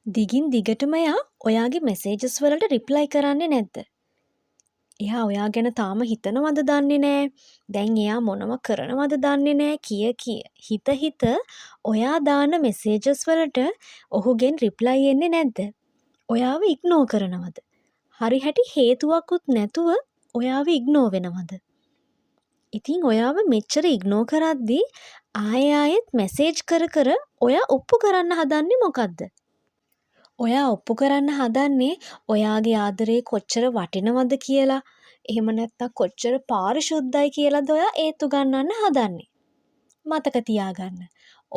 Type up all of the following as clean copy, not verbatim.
දිගින් දිගටම එයා ඔයාගේ මෙසේජස් වලට රිප්ලයි කරන්නේ නැද්ද? එයා ඔයා ගැන තාම හිතනවද දන්නේ නෑ. දැන් එයා මොනව කරනවද දන්නේ නෑ කිය හිත ඔයා දාන මෙසේජස් වලට ඔහුගෙන් රිප්ලයි එන්නේ නැද්ද? ඔයාව ඉග්නෝ කරනවද? හරි හැටි හේතුවකුත් නැතුව ඔයාව ඉග්නෝ වෙනවද? ඉතින් ඔයාව මෙච්චර ඉග්නෝ කරද්දී ආයෙත් මෙසේජ් කර ඔයා ඔප්පු කරන්න හදන්නේ මොකද්ද? ඔයා ඔප්පු කරන්න හදන්නේ ඔයාගේ ආදරේ කොච්චර වටිනවද කියලා, එහෙම නැත්නම් කොච්චර පාරිශුද්ධයි කියලාද ඔයා ඒත්තු ගන්නන්න හදන්නේ. මතක තියාගන්න.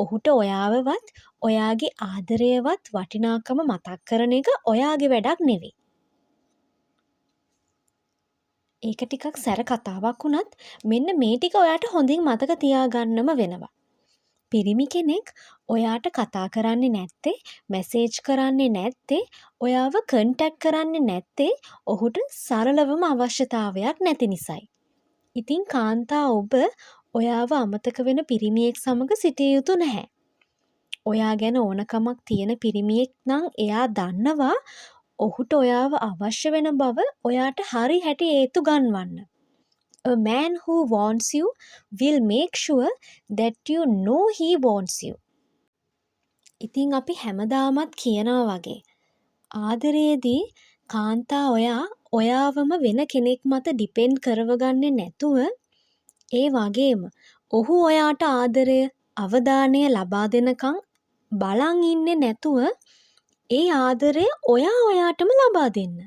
ඔහුට ඔයාවවත් ඔයාගේ ආදරයවත් වටිනාකම මතක් කරන එක ඔයාගේ වැඩක් නෙවෙයි. ඒක ටිකක් සැර කතාවක් වුණත් මෙන්න මේ ටික ඔයාට හොඳින් මතක තියාගන්නම වෙනවා. පිරිමි කෙනෙක් ඔයාට කතා කරන්නේ නැත්තේ, මැසේජ් කරන්නේ නැත්තේ, ඔයාව කන්ටැක්ට් කරන්නේ නැත්තේ ඔහුට සරලවම අවශ්‍යතාවයක් නැති නිසායි. ඉතින් කාන්තා ඔබ ඔයාව අමතක වෙන පිරිමියෙක් සමග සිටිය යුතු නැහැ. ඔයා ගැන ඕනකමක් තියෙන පිරිමියෙක් නම් එයා දන්නවා ඔහුට ඔයාව අවශ්‍ය වෙන බව ඔයාට හරි හැටි ඒත්තු ගන්වන්න. A man who wants you will make sure that you know he wants you. ඉතින් අපි හැමදාමත් කියනවා වගේ ආදරයේදී කාන්තා ඔයාවම වෙන කෙනෙක් මත ඩිපෙන්ඩ් කරවගන්නේ නැතුව, ඒ වගේම ඔහු ඔයාට ආදරය අවධානය ලබා දෙනකන් බලන් ඉන්නේ නැතුව ඒ ආදරය ඔයාටම ලබා දෙන්න.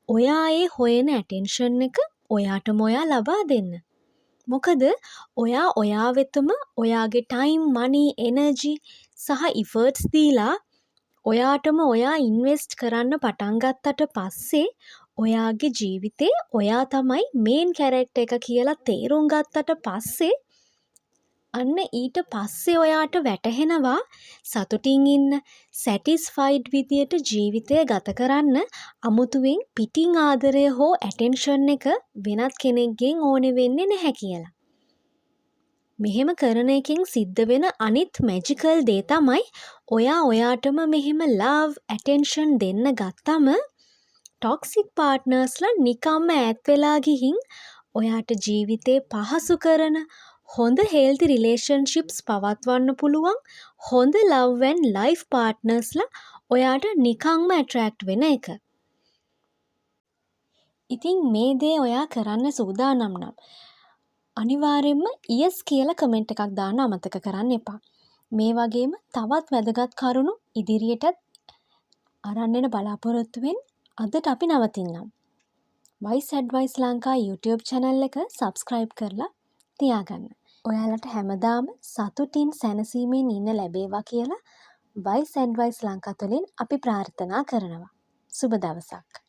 ඔයා ඒ හොයන ඇටෙන්ෂන් එක ඔයාටම ඔයා ලබා දෙන්න. මොකද ඔයා වෙතම ඔයාගේ ටයිම්, මනි, එනර්ජි සහ ඉෆර්ට්ස් දීලා ඔයාටම ඔයා ඉන්වෙස්ට් කරන්න පටන් ගත්තට පස්සේ ඔයාගේ ජීවිතේ ඔයා තමයි මේන් කැරක්ටර් එක කියලා තේරුම් ගත්තට පස්සේ අන්න ඊට පස්සේ ඔයාට වැටහෙනවා සතුටින් ඉන්න, සැටිස්ෆයිඩ් විදියට ජීවිතය ගත කරන්න අමුතුවෙන් පිටින් ආදරය හෝ ඇටෙන්ෂන් එක වෙනත් කෙනෙක්ගෙන් ඕනේ වෙන්නේ නැහැ කියලා. මෙහෙම කරන එකෙන් සිද්ධ වෙන අනිත් මැජිකල් දේ තමයි ඔයාටම මෙහෙම ලව්, ඇටෙන්ෂන් දෙන්න ගත්තම ටොක්සික් පාර්ට්නර්ස්ලා නිකම්ම ඈත් වෙලා ගිහින් ඔයාට ජීවිතේ පහසු කරන හොඳ හෙල්ති රිලේෂන්ෂිප්ස් පවත්වන්න පුළුවන් හොඳ ලව් ඇන්ඩ් ලයිෆ් පාර්ට්නර්ස්ලා ඔයාට නිකම්ම ඇට්‍රැක්ට් වෙන එක. ඉතින් මේ දේ ඔයා කරන්න සූදානම් නම් අනිවාර්යෙන්ම yes කියලා කමෙන්ට් එකක් දාන්න අමතක කරන්න එපා. මේ වගේම තවත් වැදගත් කරුණු ඉදිරියටත් අරන් එන බලාපොරොත්තු වෙන්න අදට අපි නවතින්නම්. Wise Advice Lanka YouTube channel එක subscribe කරලා තියාගන්න. ඔයාලට හැමදාම සතුටින් සැනසීමෙන් ඉන්න ලැබේවා කියලා Wise Advice ලංකා තුළින් අපි ප්‍රාර්ථනා කරනවා. සුබ දවසක්.